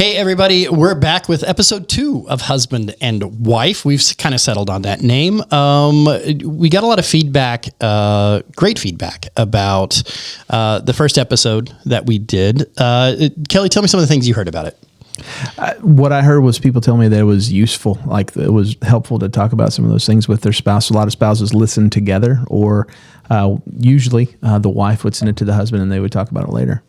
Hey, everybody. We're back with episode 2 of Husband and Wife. We've kind of settled on that name. We got a lot of feedback, great feedback about the first episode that we did. Kelly, tell me some of the things you heard about it. What I heard was people tell me that it was useful, like it was helpful to talk about some of those things with their spouse. A lot of spouses listen together, or usually the wife would send it to the husband and they would talk about it later.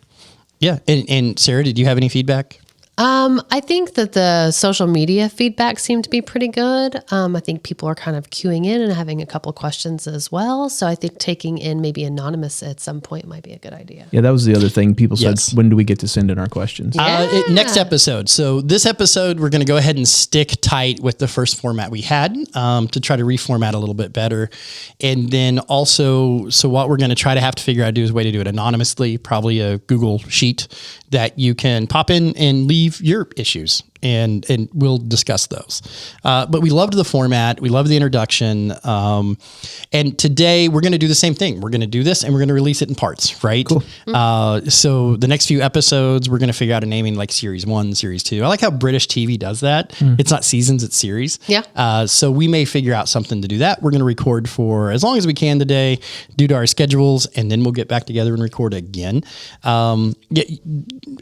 Yeah. And Sarah, did you have any feedback? I think that the social media feedback seemed to be pretty good. I think people are kind of queuing in and having a couple of questions as well. So I think taking in maybe anonymous at some point might be a good idea. Yeah, that was the other thing. People said, Yes. when do we get to send in our questions? Next episode. So this episode, we're going to go ahead and stick tight with the first format we had to try to reformat a little bit better. And then also, so what we're going to try to have to figure out to do is a way to do it anonymously, probably a Google Sheet that you can pop in and leave your issues, and we'll discuss those. But we loved the format. We loved the introduction. And today we're going to do the same thing. We're going to do this and we're going to release it in parts, right? Cool. So the next few episodes, we're going to figure out a naming like series 1, series 2. I like how British TV does that. It's not seasons, it's series. Yeah. So we may figure out something to do that. We're going to record for as long as we can today due to our schedules, and then we'll get back together and record again.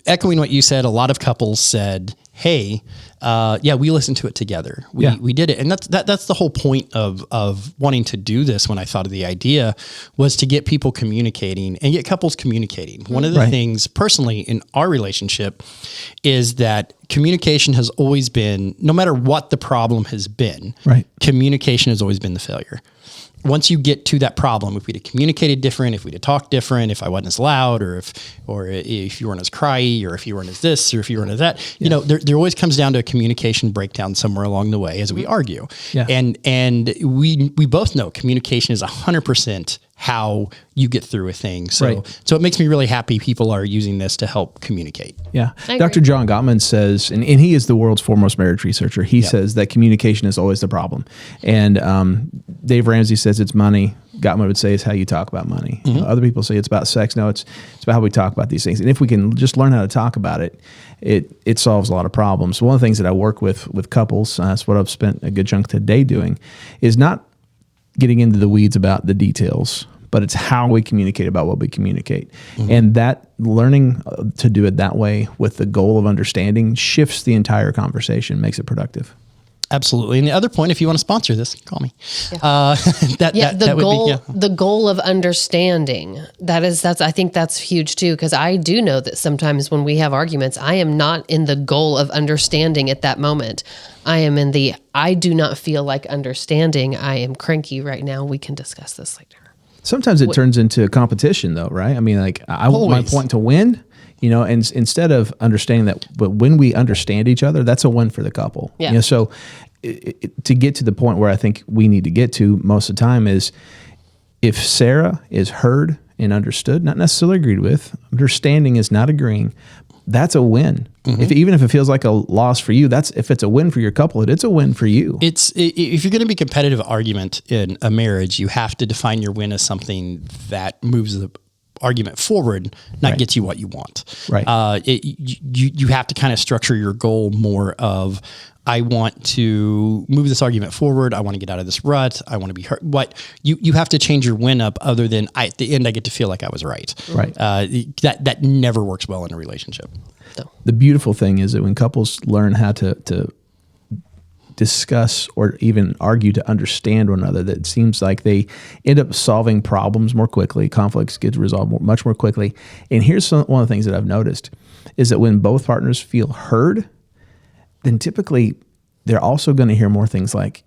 Echoing what you said, a lot of couples said, hey, we listened to it together. We did it. And that's the whole point of wanting to do this. When I thought of the idea, was to get people communicating and get couples communicating. One of the things personally in our relationship is that communication has always been, no matter what the problem has been, communication has always been the failure. Once you get to that problem, if we'd have communicated different, if we'd have talked different, if I wasn't as loud, or if you weren't as cryy, or if you weren't as this, or if you weren't as that, there always comes down to a communication breakdown somewhere along the way as we argue. Yeah. And we both know communication is 100% how you get through a thing. So it makes me really happy people are using this to help communicate. Yeah. Dr. John Gottman says, and he is the world's foremost marriage researcher. He says that communication is always the problem. And Dave Ramsey says it's money. Gottman would say it's how you talk about money. Other people say it's about sex. No, it's about how we talk about these things. And if we can just learn how to talk about it, it solves a lot of problems. One of the things that I work with couples, that's what I've spent a good chunk of today doing, is not getting into the weeds about the details, but it's how we communicate about what we communicate. And that learning to do it that way with the goal of understanding shifts the entire conversation, makes it productive. Absolutely. And the other point, if you want to sponsor this, call me. The goal of understanding. I think that's huge too, because I do know that sometimes when we have arguments, I am not in the goal of understanding at that moment. I am in the, I do not feel like understanding. I am cranky right now. We can discuss this later. Sometimes it turns into a competition though, right? I mean, like I want my point to win. And instead of understanding that, but when we understand each other, that's a win for the couple. Yeah. So to get to the point where I think we need to get to most of the time is, if Sarah is heard and understood, not necessarily agreed with, understanding is not agreeing, that's a win. Even if it feels like a loss for you, if it's a win for your couple, it's a win for you. If you're going to be competitive argument in a marriage, you have to define your win as something that moves the argument forward, not gets you what you want. You have to kind of structure your goal more of, I want to move this argument forward. I want to get out of this rut. I want to be heard. What you have to change your win up, other than at the end I get to feel like I was right. That never works well in a relationship. No. The beautiful thing is that when couples learn how to discuss or even argue to understand one another, that it seems like they end up solving problems more quickly. Conflicts get resolved much more quickly. And here's one of the things that I've noticed is that when both partners feel heard, then typically they're also going to hear more things like,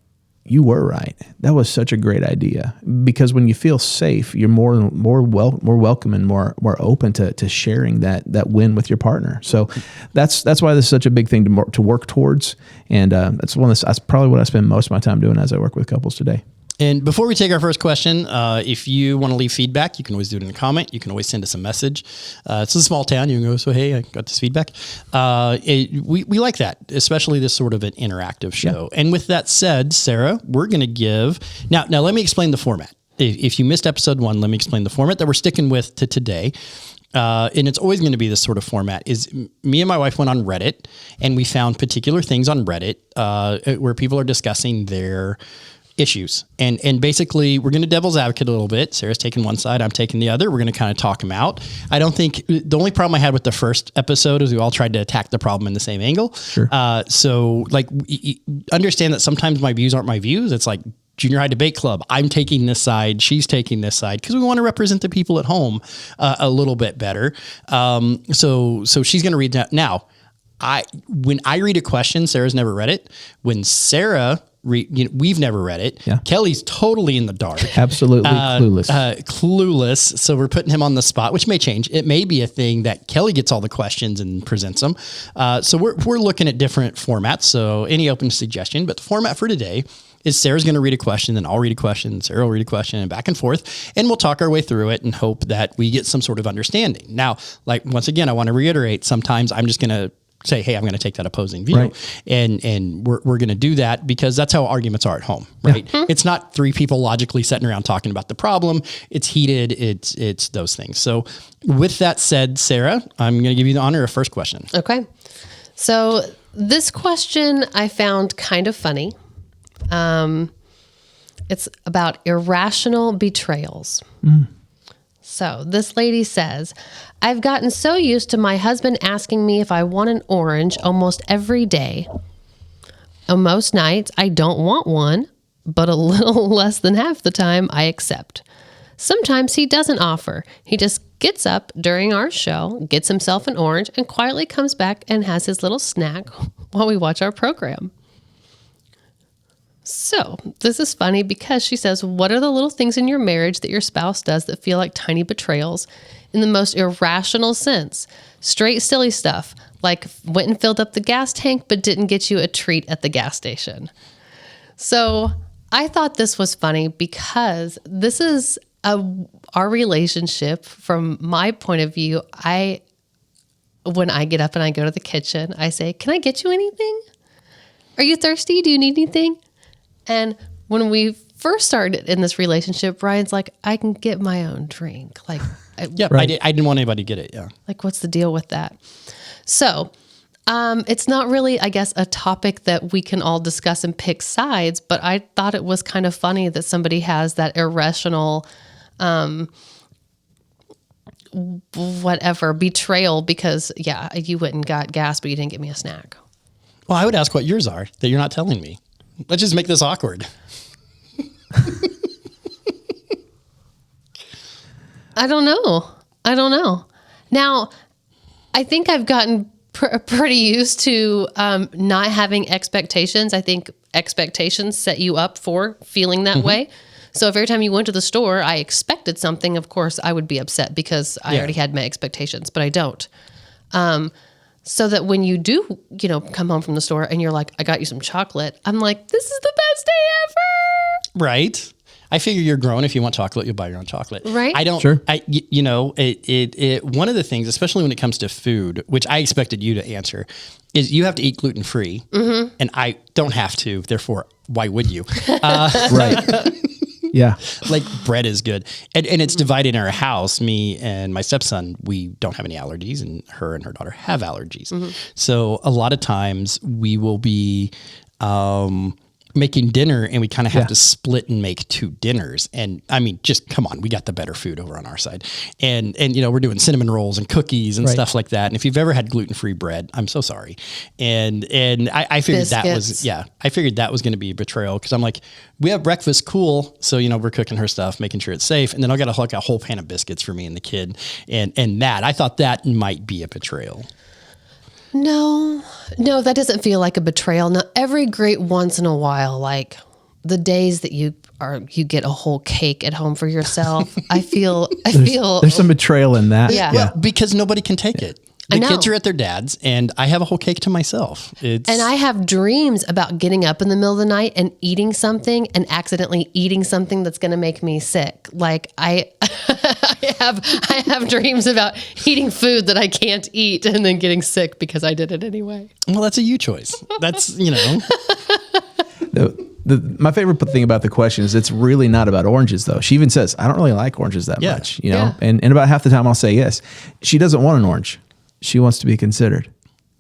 you were right. That was such a great idea. Because when you feel safe, you're more welcome and more open to sharing that win with your partner. So that's why this is such a big thing to work towards. And that's probably what I spend most of my time doing as I work with couples today. And before we take our first question, if you want to leave feedback, you can always do it in a comment. You can always send us a message. It's a small town. You can go, so hey, I got this feedback. We like that, especially this sort of an interactive show. Yeah. And with that said, Sarah, we're going to give... Now let me explain the format. If you missed episode 1, let me explain the format that we're sticking with to today. and it's always going to be this sort of format, is me and my wife went on Reddit and we found particular things on Reddit where people are discussing their issues. And basically we're going to devil's advocate a little bit. Sarah's taking one side, I'm taking the other. We're going to kind of talk them out. I don't think the only problem I had with the first episode is we all tried to attack the problem in the same angle. Sure. So like understand that sometimes my views aren't my views. It's like junior high debate club. I'm taking this side. She's taking this side because we want to represent the people at home a little bit better. So she's going to read that. Now, when I read a question, Sarah's never read it. When Sarah we've never read it. Yeah. Kelly's totally in the dark. Absolutely clueless. Clueless. So we're putting him on the spot, which may change. It may be a thing that Kelly gets all the questions and presents them. So we're looking at different formats. So any open suggestion, but the format for today is Sarah's going to read a question, then I'll read a question, Sarah will read a question, and back and forth, and we'll talk our way through it and hope that we get some sort of understanding. Now, like once again, I want to reiterate, sometimes I'm just going to say, hey, I'm going to take that opposing view. Right. And we're going to do that because that's how arguments are at home, right? Yeah. It's not three people logically sitting around talking about the problem. It's heated. It's those things. So with that said, Sarah, I'm going to give you the honor of first question. Okay. So this question I found kind of funny. It's about irrational betrayals. So this lady says, I've gotten so used to my husband asking me if I want an orange almost every day. On most nights, I don't want one, but a little less than half the time I accept. Sometimes he doesn't offer. He just gets up during our show, gets himself an orange, and quietly comes back and has his little snack while we watch our program. So this is funny because she says, what are the little things in your marriage that your spouse does that feel like tiny betrayals in the most irrational sense? Straight silly stuff, like went and filled up the gas tank, but didn't get you a treat at the gas station. So I thought this was funny because this is our relationship from my point of view. When I get up and I go to the kitchen, I say, can I get you anything? Are you thirsty? Do you need anything? And when we first started in this relationship, Brian's like, I can get my own drink. Like, yeah, right. I didn't want anybody to get it. Yeah. Like, what's the deal with that? So, it's not really, I guess, a topic that we can all discuss and pick sides, but I thought it was kind of funny that somebody has that irrational, betrayal because, yeah, you went and got gas, but you didn't get me a snack. Well, I would ask what yours are that you're not telling me. Let's just make this awkward. I don't know. Now, I think I've gotten pretty used to not having expectations. I think expectations set you up for feeling that way. So if every time you went to the store, I expected something, of course, I would be upset because I already had my expectations, but I don't. So that when you do, come home from the store and you're like, I got you some chocolate, I'm like, this is the best day ever. Right. I figure you're grown. If you want chocolate, you'll buy your own chocolate. Right. I don't, sure. One of the things, especially when it comes to food, which I expected you to answer, is you have to eat gluten-free. Mm-hmm. And I don't have to. Therefore, why would you? Right. Yeah. Like bread is good. And it's divided in our house. Me and my stepson, we don't have any allergies, and her daughter have allergies. Mm-hmm. So a lot of times we will be making dinner and we kind of have to split and make two dinners. And I mean, just come on, we got the better food over on our side. And we're doing cinnamon rolls and cookies and stuff like that. And if you've ever had gluten-free bread, I'm so sorry. And I figured Biscuits. I figured that was going to be a betrayal because I'm like, we have breakfast, cool. So, we're cooking her stuff, making sure it's safe. And then I'll get a whole pan of biscuits for me and the kid. And I thought that might be a betrayal. No, that doesn't feel like a betrayal. Now, every great once in a while, like the days that you get a whole cake at home for yourself, I feel there's some betrayal in that. Yeah. Well, because nobody can take it. The kids are at their dad's, and I have a whole cake to myself. And I have dreams about getting up in the middle of the night and eating something and accidentally eating something that's going to make me sick. Like I have dreams about eating food that I can't eat and then getting sick because I did it anyway. Well, that's a you choice. That's, My favorite thing about the question is it's really not about oranges, though. She even says, I don't really like oranges that much, you know? Yeah. And about half the time I'll say yes. She doesn't want an orange. She wants to be considered.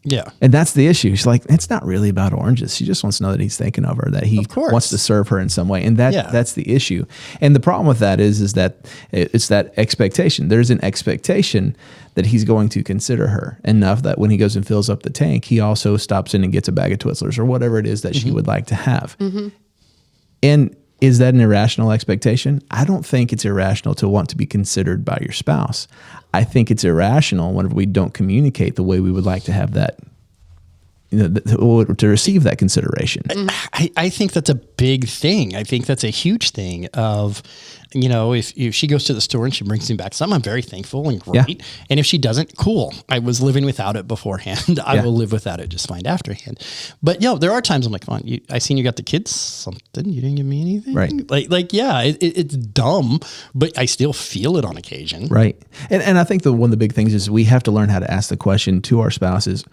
Yeah. And that's the issue. She's like, it's not really about oranges. She just wants to know that he's thinking of her, that he wants to serve her in some way. And that's the issue. And the problem with that is that it's that expectation. There's an expectation that he's going to consider her enough that when he goes and fills up the tank, he also stops in and gets a bag of Twizzlers or whatever it is that she would like to have. And is that an irrational expectation? I don't think it's irrational to want to be considered by your spouse. I think it's irrational whenever we don't communicate the way we would like to have that, to receive that consideration. I think that's a big thing. I think that's a huge thing of, if she goes to the store and she brings me back something, I'm very thankful and great. Yeah. And if she doesn't, cool. I was living without it beforehand. I will live without it just fine afterhand. But there are times I'm like, come on, I seen you got the kids something. You didn't give me anything. Right. It's dumb, but I still feel it on occasion. Right. And I think one of the big things is we have to learn how to ask the question to our spouses.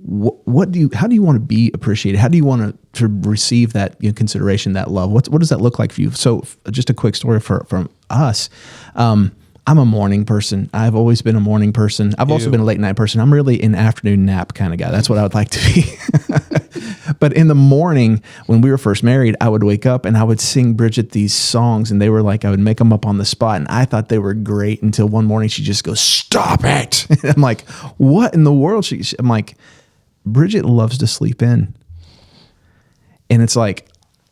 How do you want to be appreciated? How do you want to receive that consideration, that love? What does that look like for you? So just a quick story from us. I'm a morning person. I've always been a morning person. I've also been a late night person. I'm really an afternoon nap kind of guy. That's what I would like to be. But in the morning, when we were first married, I would wake up and I would sing Bridget these songs, and they were like, I would make them up on the spot, and I thought they were great until one morning she just goes, "Stop it!" And I'm like, "What in the world?" I'm like, Bridget loves to sleep in, and it's like,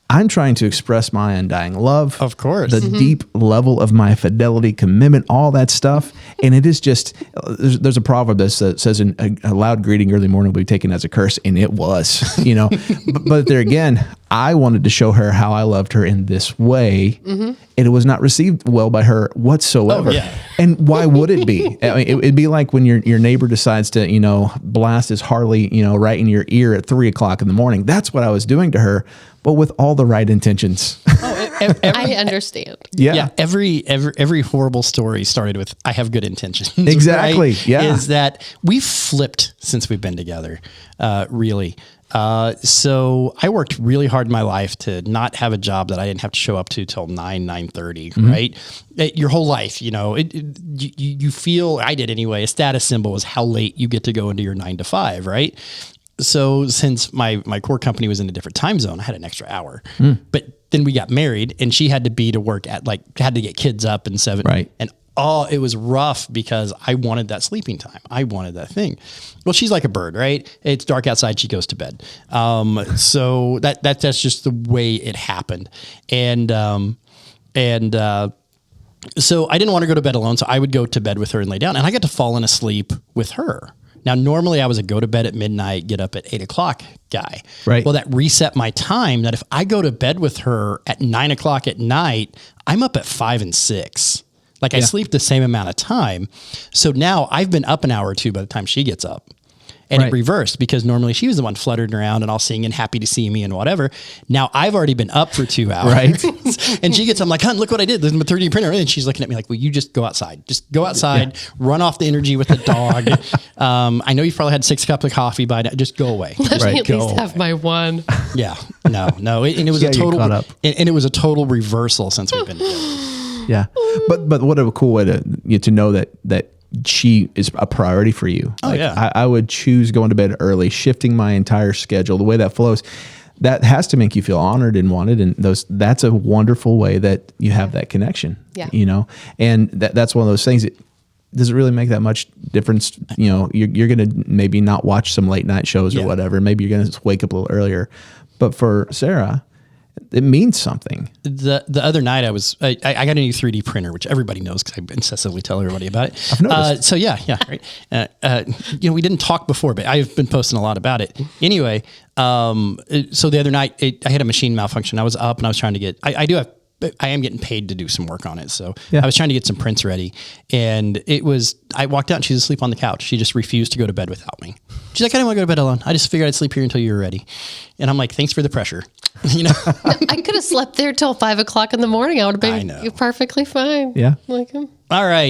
I'm trying to express my undying love. Of course. The deep level of my fidelity, commitment, all that stuff. And it is just, there's a proverb that says a loud greeting early morning will be taken as a curse. And it was, but there again, I wanted to show her how I loved her in this way. And it was not received well by her whatsoever. Oh, yeah. And why would it be? I mean, it'd be like when your neighbor decides to, blast his Harley, right in your ear at 3 o'clock in the morning. That's what I was doing to her, but with all the right intentions. I understand. Yeah. Every horrible story started with, I have good intentions. Exactly. Right? Yeah. Is that we've flipped since we've been together, really. So I worked really hard in my life to not have a job that I didn't have to show up to till 9:30, right? Your whole life, you feel, I did anyway, a status symbol is how late you get to go into your 9 to 5, right? So since my core company was in a different time zone, I had an extra hour. But then we got married, and she had to be to work at had to get kids up in 7. Right. And it was rough because I wanted that sleeping time. I wanted that thing. Well, she's like a bird, right? It's dark outside. She goes to bed. So that's just the way it happened. So I didn't want to go to bed alone. So I would go to bed with her and lay down, and I got to falling asleep with her. Now, normally I was a go to bed at midnight, get up at 8 o'clock guy. Right. Well, that reset my time that if I go to bed with her at 9 o'clock at night, I'm up at 5 and 6. I sleep the same amount of time. So now I've been up an hour or two by the time she gets up. And it reversed because normally she was the one fluttering around and all singing happy to see me and whatever. Now I've already been up for 2 hours. Right. And she gets, I'm like, "Hun, look what I did. There's my 3D printer." And she's looking at me like, "Well, you just go outside. Just go outside, run off the energy with the dog. I know you've probably had 6 cups of coffee by now. Just go away. Let me at least have my one." Yeah. No. And it was a total, and it was a total reversal since we've been together. Yeah. But what a cool way to know that she is a priority for you. I would choose going to bed early, shifting my entire schedule, the way that flows. That has to make you feel honored and wanted. And that's a wonderful way that you have that connection, and that's one of those things that does it really make that much difference? You're going to maybe not watch some late night shows or whatever. Maybe you're going to wake up a little earlier, but for Sarah, it means something. The other night I got a new 3D printer, which everybody knows because I incessantly tell everybody about it. I've noticed. So yeah, right. We didn't talk before, but I've been posting a lot about it. Anyway, so the other night I had a machine malfunction. I was up and I was trying to get. I am getting paid to do some work on it. So I was trying to get some prints ready, and I walked out and she's asleep on the couch. She just refused to go to bed without me. She's like, "I didn't want to go to bed alone. I just figured I'd sleep here until you were ready." And I'm like, "Thanks for the pressure." I could have slept there till 5 o'clock in the morning. I would have been perfectly fine. Yeah. Like him. All right.